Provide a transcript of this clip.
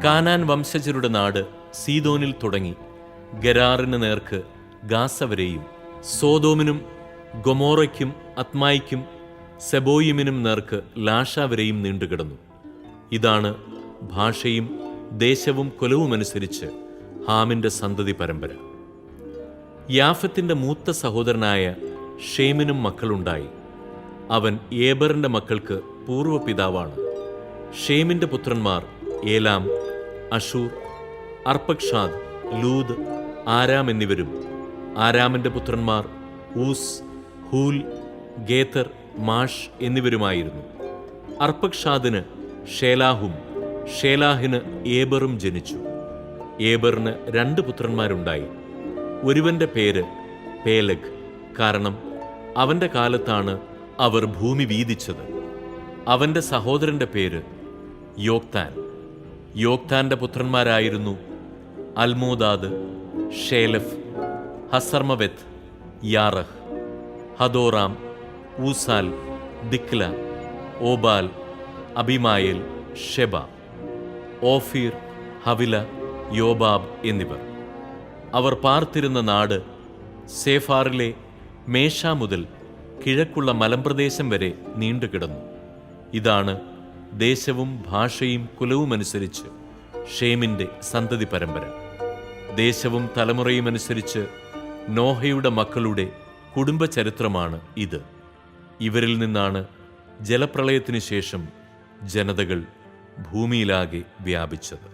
കാനാൻ വംശജരുടെ നാട് സീദോനിൽ തുടങ്ങി ഗരാറിന് നേർക്ക് ഗാസ വരെയും, സോദോമിനും ഗൊമോറയ്ക്കും അത്മായിക്കും സെബോയിമിനും നേർക്ക് ലാഷ വരെയും നീണ്ടുകിടന്നു. ഇതാണ് ഭാഷയും ദേശവും കുലവുമനുസരിച്ച് ഹാമിൻ്റെ സന്തതി പരമ്പര. യാഫത്തിന്റെ മൂത്ത സഹോദരനായ ഷേമിനും മക്കളുണ്ടായി. അവൻ ഏബറിന്റെ മക്കൾക്ക് പൂർവ്വപിതാവാണ്. ഷേമിന്റെ പുത്രന്മാർ ഏലാം, അഷൂർ, അർപ്പക്ഷാദ്, ലൂദ്, ആരാം എന്നിവരും ആരാമിന്റെ പുത്രന്മാർ ഊസ്, ഹൂൽ, ഗേതർ, മാഷ് എന്നിവരുമായിരുന്നു. അർപ്പക്ഷാദിന് ഷേലാഹും ഷേലാഹിന് ഏബറും ജനിച്ചു. ഏബറിന് 2 പുത്രന്മാരുണ്ടായി. ഒരുവന്റെ പേര് പേലഗ്, കാരണം അവന്റെ കാലത്താണ് അവർ ഭൂമി വീതിച്ചത്. അവന്റെ സഹോദരന്റെ പേര് യോക്താൻ. യോക്താന്റെ പുത്രന്മാരായിരുന്നു അൽമോദാദ്, ഷേലഫ്, ഹസർമവെത്ത്, യാറഹ്, ഹദോറാം, ഊസാൽ, ദിക്ല, ഓബാൽ, അബിമായേൽ, ഷെബ, ഓഫീർ, ഹവില, യോബാബ് എന്നിവർ. അവർ പാർത്തിരുന്ന നാട് സേഫാറിലെ മേഷ മുതൽ കിഴക്കുള്ള മലമ്പ്രദേശം വരെ നീണ്ടുകിടന്നു. ഇതാണ് ദേശവും ഭാഷയും കുലവുമനുസരിച്ച് ഷേമിൻ്റെ സന്തതി പരമ്പര. ദേശവും തലമുറയുമനുസരിച്ച് നോഹയുടെ മക്കളുടെ കുടുംബ ചരിത്രമാണ് ഇത്. ഇവരിൽ നിന്നാണ് ജലപ്രളയത്തിനു ശേഷം ജനതകൾ ഭൂമിയിലാകെ വ്യാപിച്ചത്.